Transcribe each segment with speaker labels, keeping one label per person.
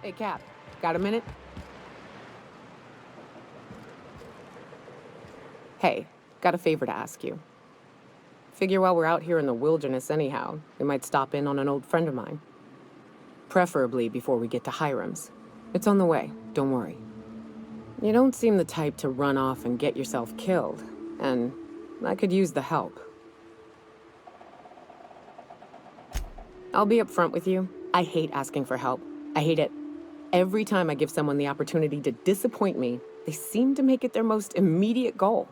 Speaker 1: Hey, Cap, got a minute? Hey, got a favor to ask you. Figure while we're out here in the wilderness anyhow, we might stop in on an old friend of mine. Preferably before we get to Hiram's. It's on the way, don't worry. You don't seem the type to run off and get yourself killed, and I could use the help. I'll be upfront with you. I hate asking for help. I hate it. Every time I give someone the opportunity to disappoint me, they seem to make it their most immediate goal.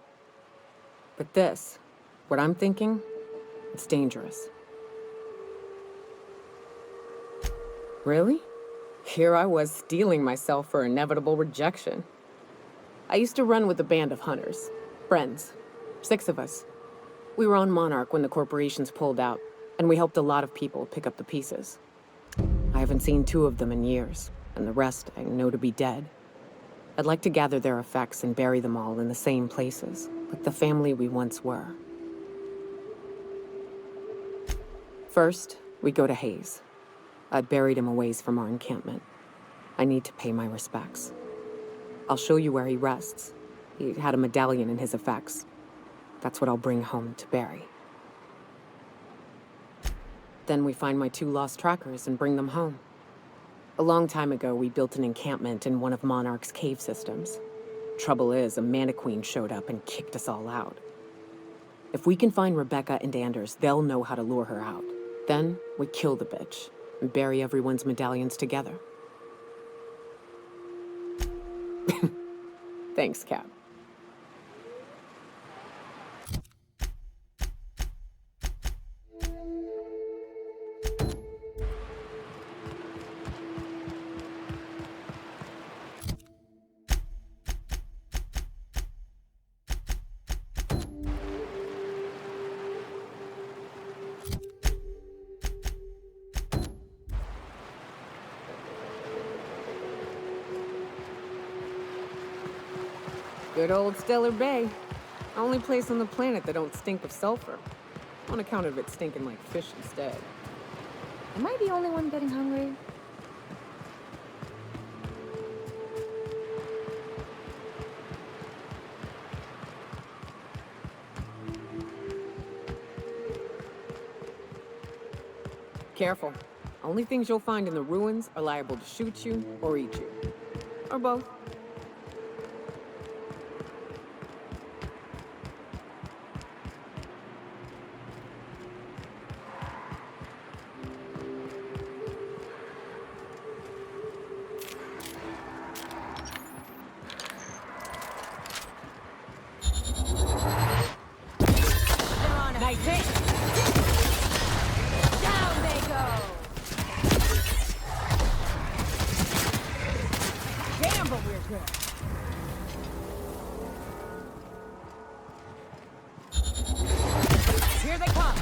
Speaker 1: But this, what I'm thinking, it's dangerous. Really? Here I was steeling myself for inevitable rejection. I used to run with a band of hunters. Friends. 6 of us. We were on Monarch when the corporations pulled out, and we helped a lot of people pick up the pieces. I haven't seen 2 of them in years, and the rest I know to be dead. I'd like to gather their effects and bury them all in the same places, like the family we once were. First, we go to Hayes. I buried him a ways from our encampment. I need to pay my respects. I'll show you where he rests. He had a medallion in his effects. That's what I'll bring home to Barry. Then we find my 2 lost trackers and bring them home. A long time ago, we built an encampment in one of Monarch's cave systems. Trouble is, a Mantiqueen showed up and kicked us all out. If we can find Rebecca and Anders, they'll know how to lure her out. Then, we kill the bitch and bury everyone's medallions together. Thanks, Cap. Good old Stellar Bay. Only place on the planet that don't stink of sulfur. On account of it stinking like fish instead.
Speaker 2: Am I the only one getting hungry?
Speaker 1: Careful. Only things you'll find in the ruins are liable to shoot you or eat you. Or both. Nice hit!
Speaker 2: Down they go!
Speaker 1: Damn, but we're good. Here they come!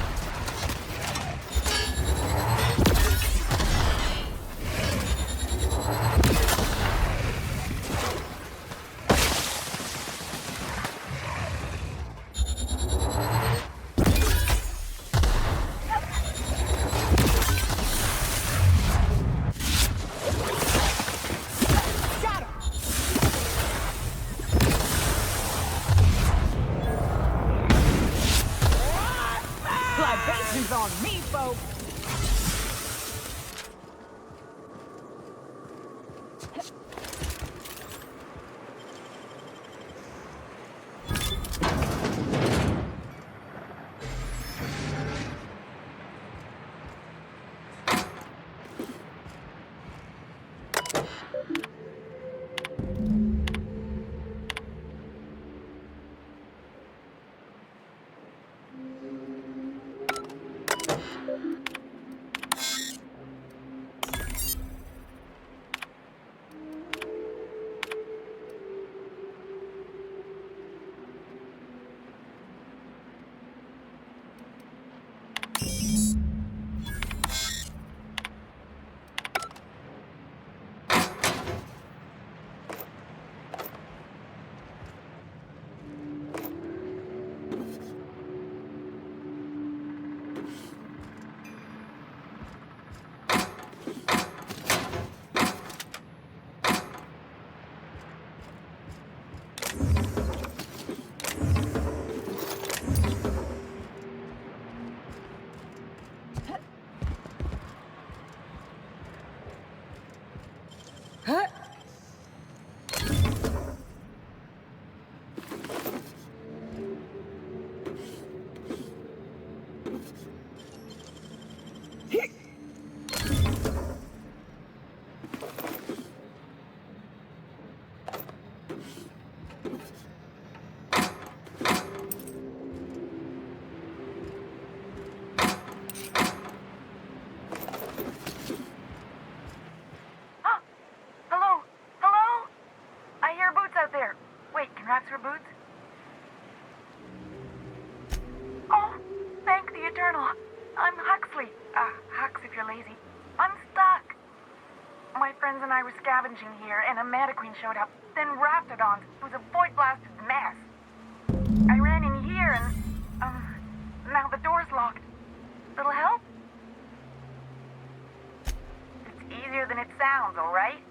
Speaker 1: Libations on me, folks!
Speaker 2: Huh?
Speaker 3: Huh? Hello? Hello? I hear boots out there. Wait, can rats hear boots? Oh, thank the Eternal. I'm Huxley. Hux if you're lazy. I'm stuck. My friends and I were scavenging here, and a Mantiqueen showed up. Then Raptidons. It was a void-blasted mess. I ran in here, and, now the door's locked. Little help? It's easier than it sounds, all right?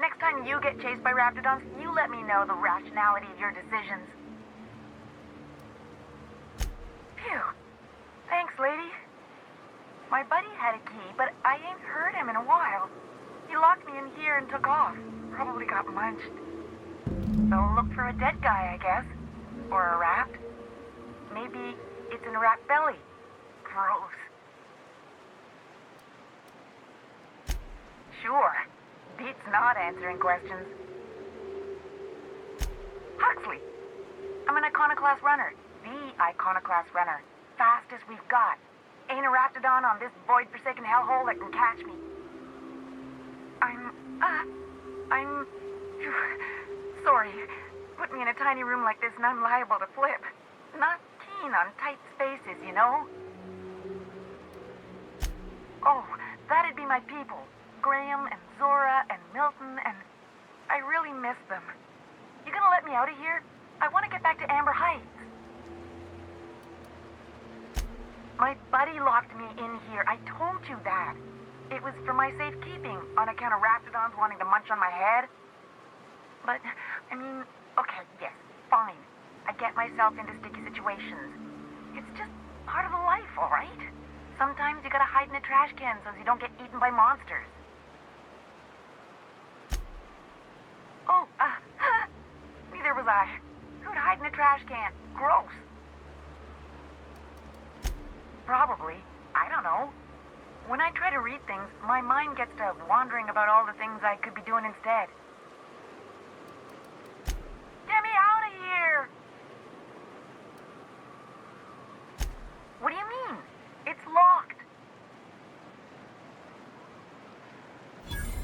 Speaker 3: Next time you get chased by Raptidons, you let me know the rationality of your decisions. Phew. Thanks, lady. My buddy had a key, but I ain't heard him in a while. He locked me in here and took off. Probably got munched. So look for a dead guy, I guess. Or a rat. Maybe it's in a rat belly. Gross. Sure. Beats not answering questions. Huxley. I'm an Iconoclast runner. The Iconoclast runner. Fastest we've got. Ain't a Raptidon on this void-forsaken hellhole that can catch me. I'm... Sorry. Put me in a tiny room like this and I'm liable to flip. Not keen on tight spaces, you know? Oh, that'd be my people. Graham and Zora and Milton and... I really miss them. You gonna let me out of here? I want to get back to Amber Heights. My buddy locked me in here. I told you that. It was for my safekeeping, on account of Raptidons wanting to munch on my head. But, I mean, okay, yes, fine. I get myself into sticky situations. It's just part of the life, all right? Sometimes you gotta hide in a trash can so you don't get eaten by monsters. Oh, neither was I. Who'd hide in a trash can? Gross. Probably. I don't know. When I try to read things, my mind gets to wandering about all the things I could be doing instead. Get me out of here! What do you mean? It's locked.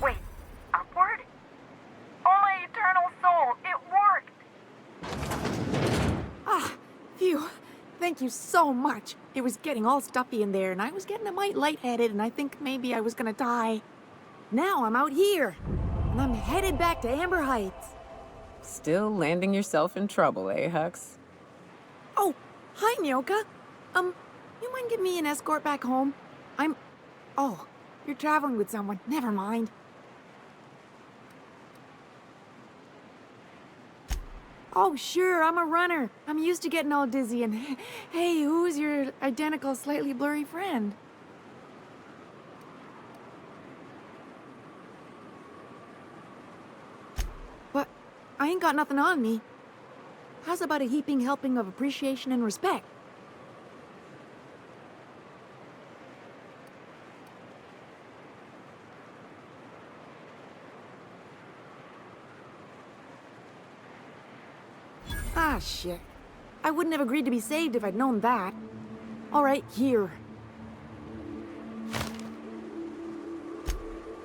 Speaker 3: Wait, upward? Oh, my eternal soul, it worked!
Speaker 4: Ah, phew. Thank you so much. It was getting all stuffy in there, and I was getting a mite lightheaded, and I think maybe I was gonna die. Now I'm out here, and I'm headed back to Amber Heights.
Speaker 1: Still landing yourself in trouble, eh, Hux?
Speaker 4: Oh, hi, Nyoka. You mind giving me an escort back home? Oh, you're traveling with someone. Never mind. Oh, sure, I'm a runner. I'm used to getting all dizzy, and hey, who's your identical, slightly blurry friend? But I ain't got nothing on me. How's about a heaping helping of appreciation and respect? Ah, shit. I wouldn't have agreed to be saved if I'd known that. All right, here.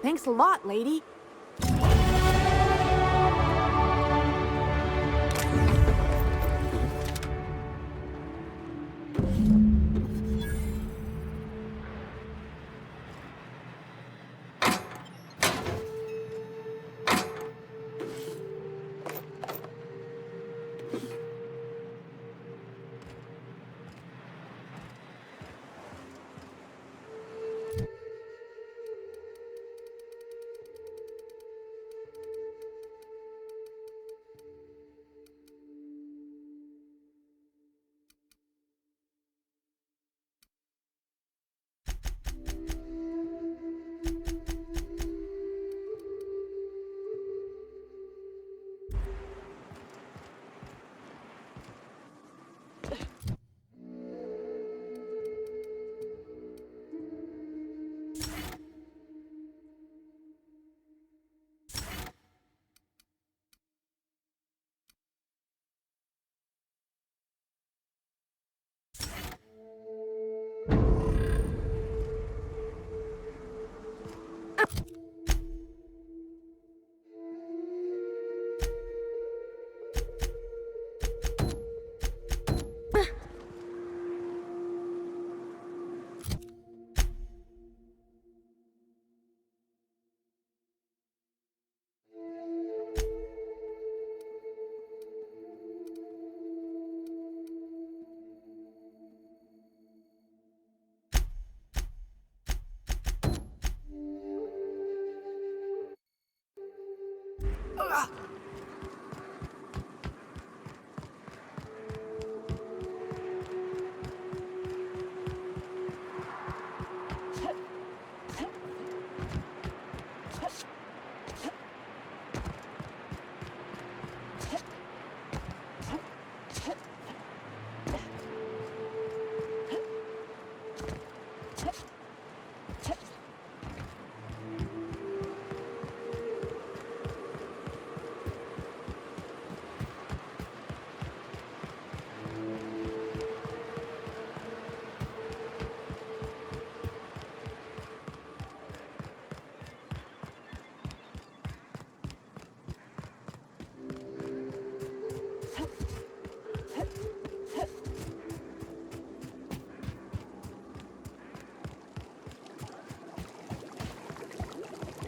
Speaker 4: Thanks a lot, lady.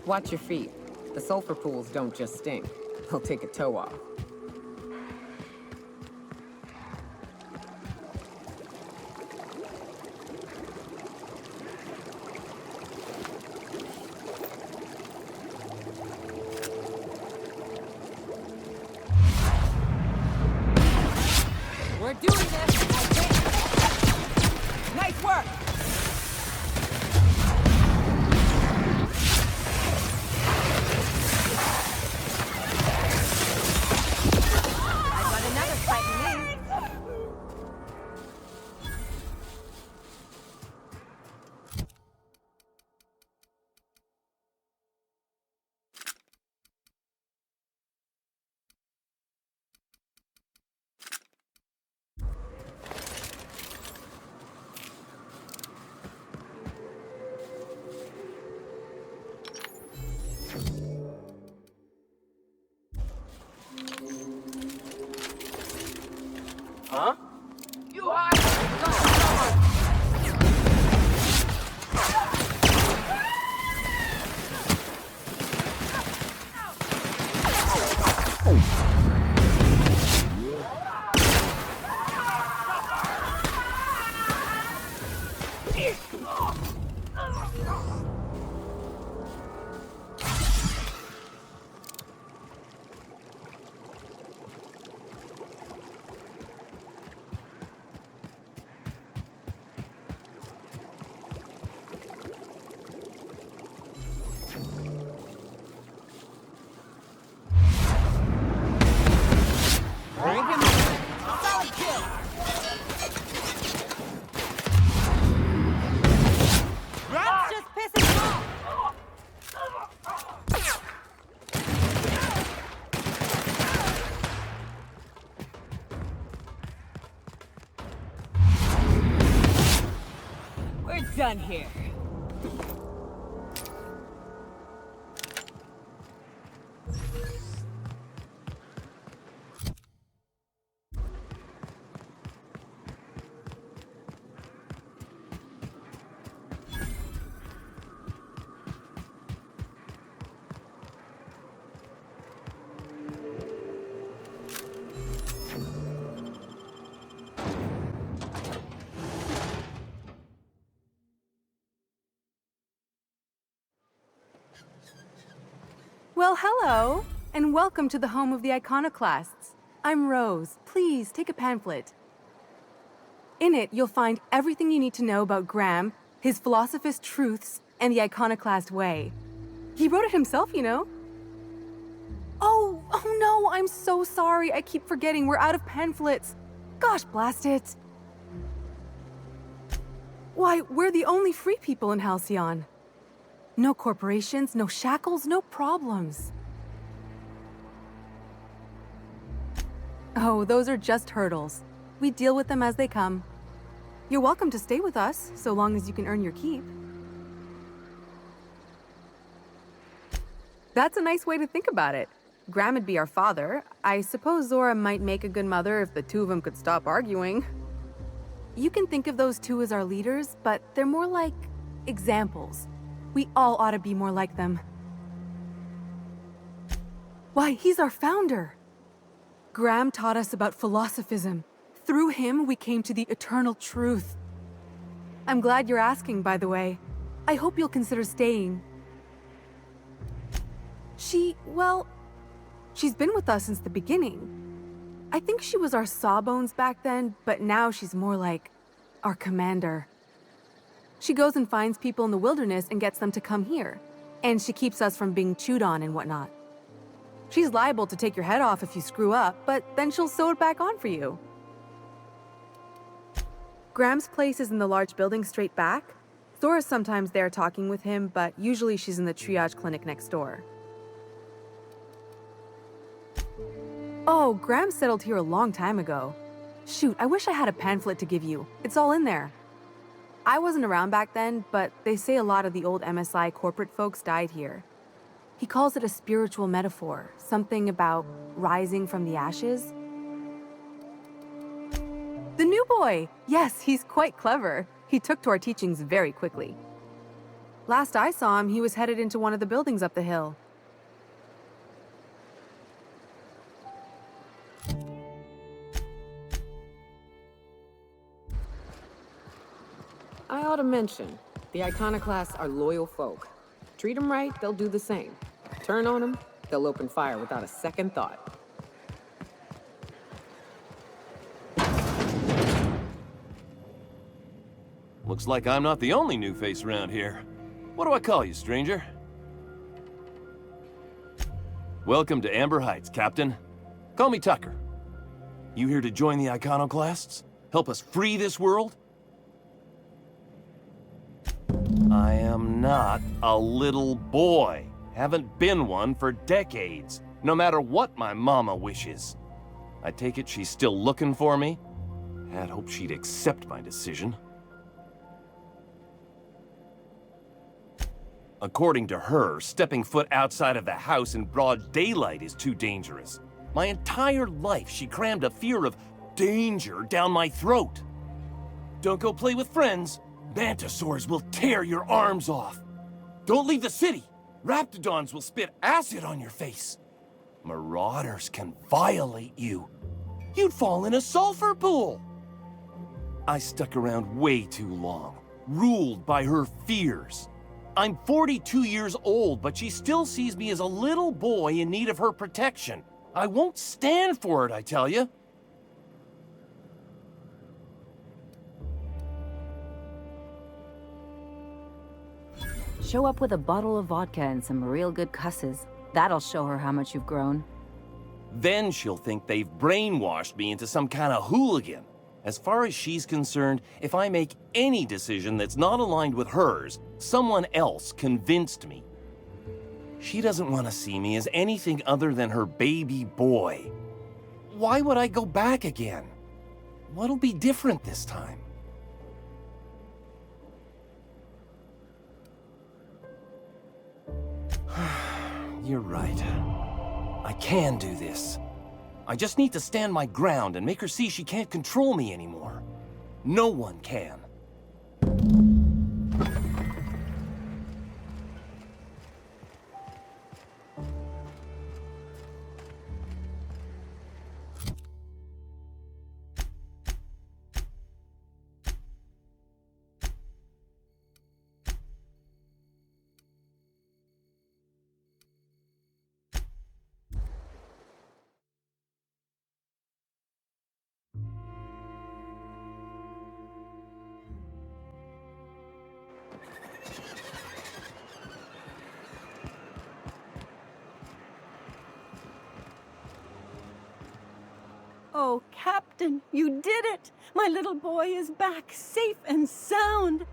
Speaker 1: Watch your feet. The sulfur pools don't just stink. They'll take a toe off. We're doing this! Nice work!
Speaker 5: Huh?
Speaker 1: You hide! Done here.
Speaker 6: Well, hello, and welcome to the home of the Iconoclasts. I'm Rose. Please take a pamphlet. In it, you'll find everything you need to know about Graham, his Philosophist truths, and the Iconoclast way. He wrote it himself, you know. Oh no, I'm so sorry. I keep forgetting we're out of pamphlets. Gosh, blast it. Why, we're the only free people in Halcyon. No corporations, no shackles, no problems. Oh, those are just hurdles. We deal with them as they come. You're welcome to stay with us, so long as you can earn your keep. That's a nice way to think about it. Graham would be our father. I suppose Zora might make a good mother if the two of them could stop arguing. You can think of those two as our leaders, but they're more like examples. We all ought to be more like them. Why, he's our founder. Graham taught us about philosophism. Through him, we came to the eternal truth. I'm glad you're asking, by the way. I hope you'll consider staying. Well, She's been with us since the beginning. I think she was our sawbones back then, but now she's more like our commander. She goes and finds people in the wilderness and gets them to come here. And she keeps us from being chewed on and whatnot. She's liable to take your head off if you screw up, but then she'll sew it back on for you. Graham's place is in the large building straight back. Zora's sometimes there talking with him, but usually she's in the triage clinic next door. Oh, Graham settled here a long time ago. Shoot, I wish I had a pamphlet to give you. It's all in there. I wasn't around back then, but they say a lot of the old MSI corporate folks died here. He calls it a spiritual metaphor, something about rising from the ashes. The new boy! Yes, he's quite clever. He took to our teachings very quickly. Last I saw him, he was headed into one of the buildings up the hill.
Speaker 1: I ought to mention, the Iconoclasts are loyal folk. Treat them right, they'll do the same. Turn on them, they'll open fire without a second thought.
Speaker 7: Looks like I'm not the only new face around here. What do I call you, stranger? Welcome to Amber Heights, Captain. Call me Tucker. You here to join the Iconoclasts? Help us free this world? I am not a little boy. Haven't been one for decades, no matter what my mama wishes. I take it she's still looking for me? Had hoped she'd accept my decision. According to her, stepping foot outside of the house in broad daylight is too dangerous. My entire life, she crammed a fear of danger down my throat. Don't go play with friends. Mantisaurs will tear your arms off. Don't leave the city. Raptidons will spit acid on your face. Marauders can violate you. You'd fall in a sulfur pool. I stuck around way too long, ruled by her fears. I'm 42 years old, but she still sees me as a little boy in need of her protection. I won't stand for it, I tell you.
Speaker 2: Show up with a bottle of vodka and some real good cusses. That'll show her how much you've grown.
Speaker 7: Then she'll think they've brainwashed me into some kind of hooligan. As far as she's concerned, if I make any decision that's not aligned with hers, someone else convinced me. She doesn't want to see me as anything other than her baby boy. Why would I go back again? What'll be different this time? You're right. I can do this. I just need to stand my ground and make her see she can't control me anymore. No one can.
Speaker 8: Oh, Captain, you did it! My little boy is back, safe and sound.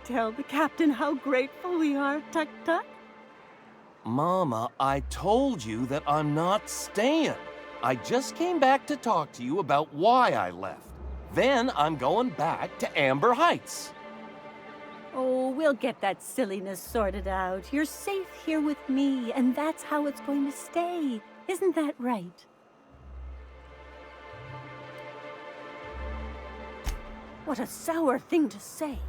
Speaker 8: Tell the Captain how grateful we are, Tuk-Tuk.
Speaker 7: Mama, I told you that I'm not staying. I just came back to talk to you about why I left. Then I'm going back to Amber Heights.
Speaker 8: Oh, we'll get that silliness sorted out. You're safe here with me, and that's how it's going to stay. Isn't that right? What a sour thing to say.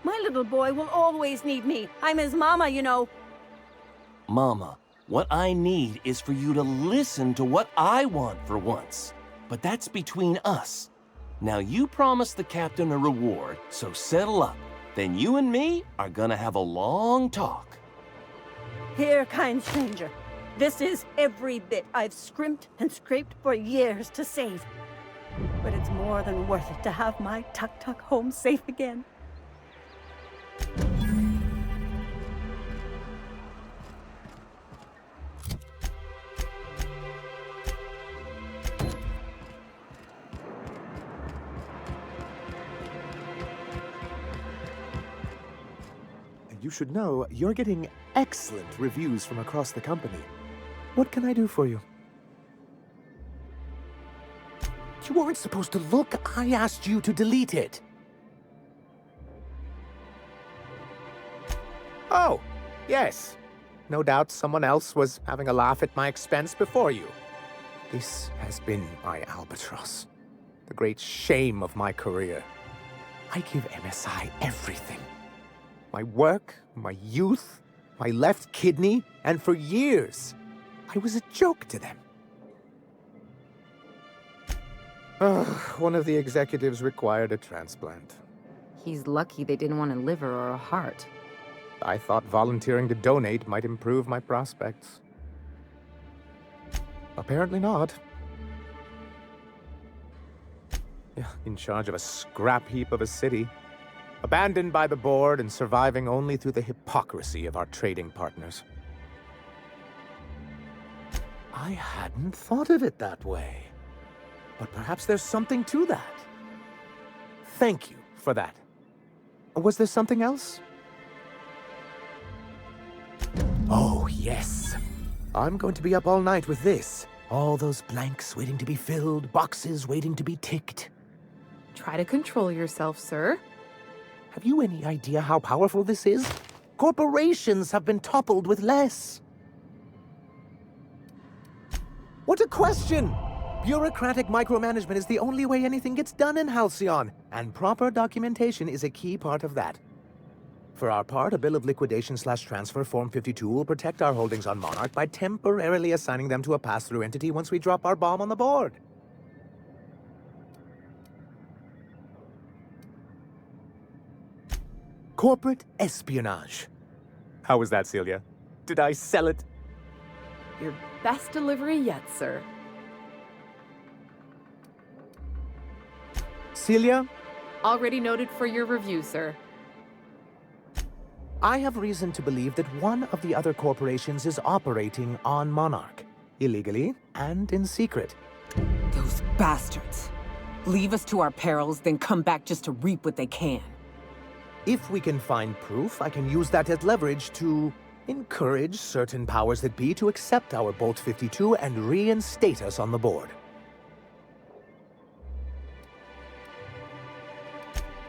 Speaker 8: My little boy will always need me. I'm his mama, you know.
Speaker 7: Mama, what I need is for you to listen to what I want for once. But that's between us. Now you promised the captain a reward, so settle up. Then you and me are gonna have a long talk.
Speaker 8: Here, kind stranger. This is every bit I've scrimped and scraped for years to save. But it's more than worth it to have my Tuk-Tuk home safe again.
Speaker 9: You should know you're getting excellent reviews from across the company. What can I do for you? You weren't supposed to look. I asked you to delete it. Oh, yes. No doubt someone else was having a laugh at my expense before you. This has been my albatross. The great shame of my career. I give MSI everything. My work, my youth, my left kidney, and for years, I was a joke to them. One of the executives required a transplant.
Speaker 2: He's lucky they didn't want a liver or a heart.
Speaker 9: I thought volunteering to donate might improve my prospects. Apparently not. Yeah, in charge of a scrap heap of a city. Abandoned by the board and surviving only through the hypocrisy of our trading partners. I hadn't thought of it that way. But perhaps there's something to that. Thank you for that. Was there something else? Oh, yes. I'm going to be up all night with this. All those blanks waiting to be filled, boxes waiting to be ticked.
Speaker 1: Try to control yourself, sir.
Speaker 9: Have you any idea how powerful this is? Corporations have been toppled with less. What a question! Bureaucratic micromanagement is the only way anything gets done in Halcyon, and proper documentation is a key part of that. For our part, a bill of liquidation/transfer Form 52 will protect our holdings on Monarch by temporarily assigning them to a pass-through entity once we drop our bomb on the board. Corporate espionage. How was that, Celia? Did I sell it?
Speaker 1: Your best delivery yet, sir.
Speaker 9: Celia,
Speaker 1: Already noted for your review, sir.
Speaker 9: I have reason to believe that one of the other corporations is operating on Monarch, illegally and in secret.
Speaker 1: Those bastards. Leave us to our perils, then come back just to reap what they can.
Speaker 9: If we can find proof, I can use that as leverage to encourage certain powers that be to accept our Bolt 52 and reinstate us on the board.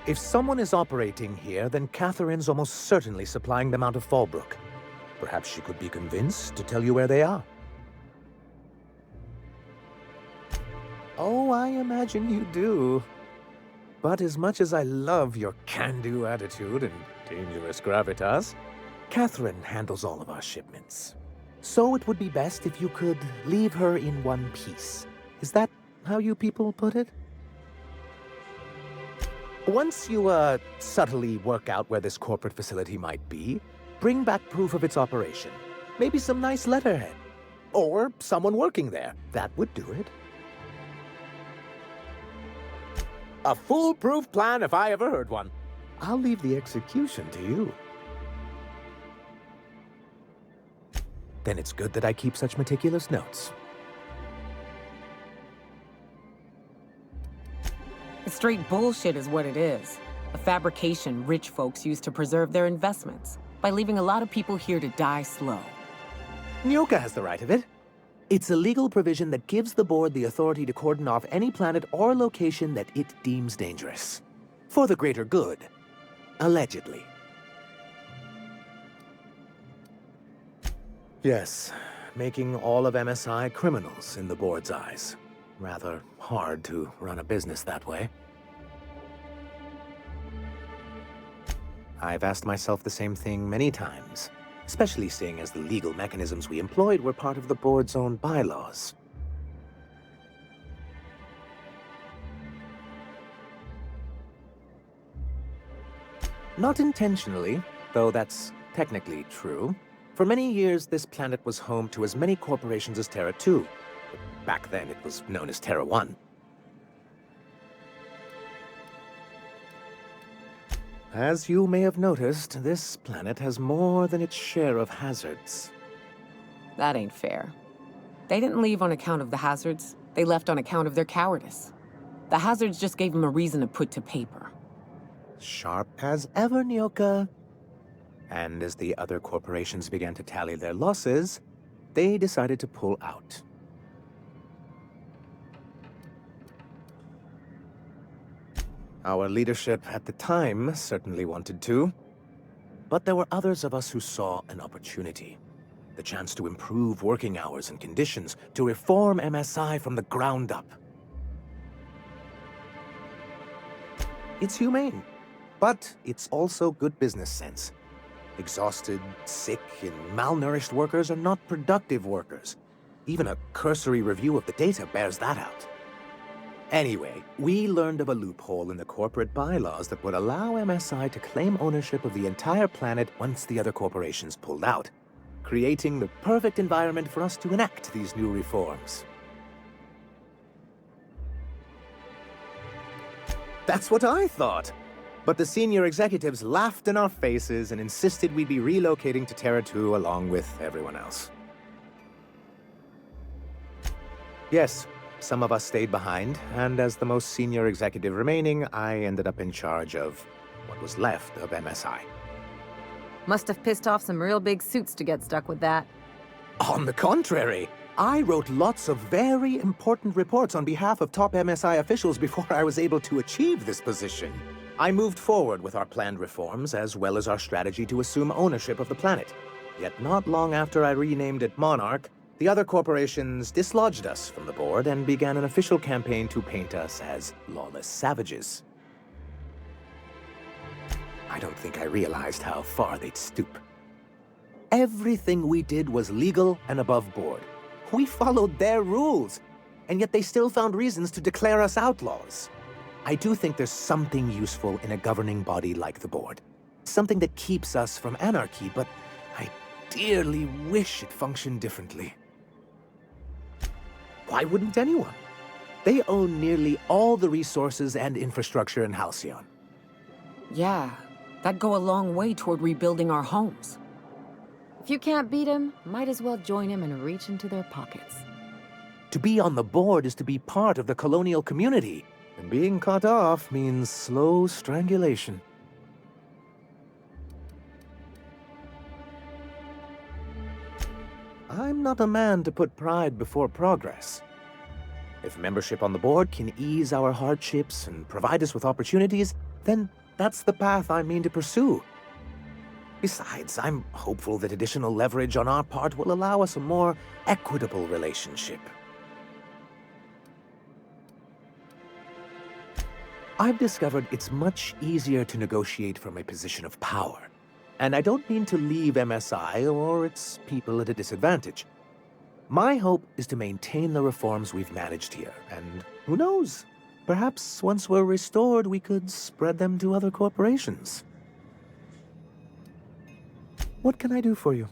Speaker 9: If someone is operating here, then Catherine's almost certainly supplying them out of Fallbrook. Perhaps she could be convinced to tell you where they are. Oh, I imagine you do. But as much as I love your can-do attitude and dangerous gravitas, Catherine handles all of our shipments. So it would be best if you could leave her in one piece. Is that how you people put it? Once you, subtly work out where this corporate facility might be, bring back proof of its operation. Maybe some nice letterhead. Or someone working there. That would do it. A foolproof plan if I ever heard one. I'll leave the execution to you. Then it's good that I keep such meticulous notes.
Speaker 1: It's straight bullshit is what it is. A fabrication rich folks use to preserve their investments by leaving a lot of people here to die slow.
Speaker 9: Nyoka has the right of it. It's a legal provision that gives the board the authority to cordon off any planet or location that it deems dangerous. For the greater good. Allegedly. Yes, making all of MSI criminals in the board's eyes. Rather hard to run a business that way. I've asked myself the same thing many times, especially seeing as the legal mechanisms we employed were part of the board's own bylaws. Not intentionally, though that's technically true. For many years, this planet was home to as many corporations as Terra 2. Back then, it was known as Terra 1. As you may have noticed, this planet has more than its share of hazards.
Speaker 1: That ain't fair. They didn't leave on account of the hazards. They left on account of their cowardice. The hazards just gave them a reason to put to paper.
Speaker 9: Sharp as ever, Nyoka. And as the other corporations began to tally their losses, they decided to pull out. Our leadership at the time certainly wanted to, but there were others of us who saw an opportunity. The chance to improve working hours and conditions, to reform MSI from the ground up. It's humane, but it's also good business sense. Exhausted, sick, and malnourished workers are not productive workers. Even a cursory review of the data bears that out. Anyway, we learned of a loophole in the corporate bylaws that would allow MSI to claim ownership of the entire planet once the other corporations pulled out, creating the perfect environment for us to enact these new reforms. That's what I thought. But the senior executives laughed in our faces and insisted we'd be relocating to Terra 2 along with everyone else. Yes, some of us stayed behind, and as the most senior executive remaining, I ended up in charge of what was left of MSI.
Speaker 2: Must have pissed off some real big suits to get stuck with that.
Speaker 9: On the contrary, I wrote lots of very important reports on behalf of top MSI officials before I was able to achieve this position. I moved forward with our planned reforms, as well as our strategy to assume ownership of the planet. Yet not long after I renamed it Monarch, the other corporations dislodged us from the board and began an official campaign to paint us as lawless savages. I don't think I realized how far they'd stoop. Everything we did was legal and above board. We followed their rules, and yet they still found reasons to declare us outlaws. I do think there's something useful in a governing body like the board. Something that keeps us from anarchy, but I dearly wish it functioned differently. Why wouldn't anyone? They own nearly all the resources and infrastructure in Halcyon.
Speaker 1: Yeah, that'd go a long way toward rebuilding our homes.
Speaker 2: If you can't beat him, might as well join him and reach into their pockets.
Speaker 9: To be on the board is to be part of the colonial community, and being cut off means slow strangulation. I'm not a man to put pride before progress. If membership on the board can ease our hardships and provide us with opportunities, then that's the path I mean to pursue. Besides, I'm hopeful that additional leverage on our part will allow us a more equitable relationship. I've discovered it's much easier to negotiate from a position of power. And I don't mean to leave MSI or its people at a disadvantage. My hope is to maintain the reforms we've managed here, and who knows? Perhaps once we're restored, we could spread them to other corporations. What can I do for you?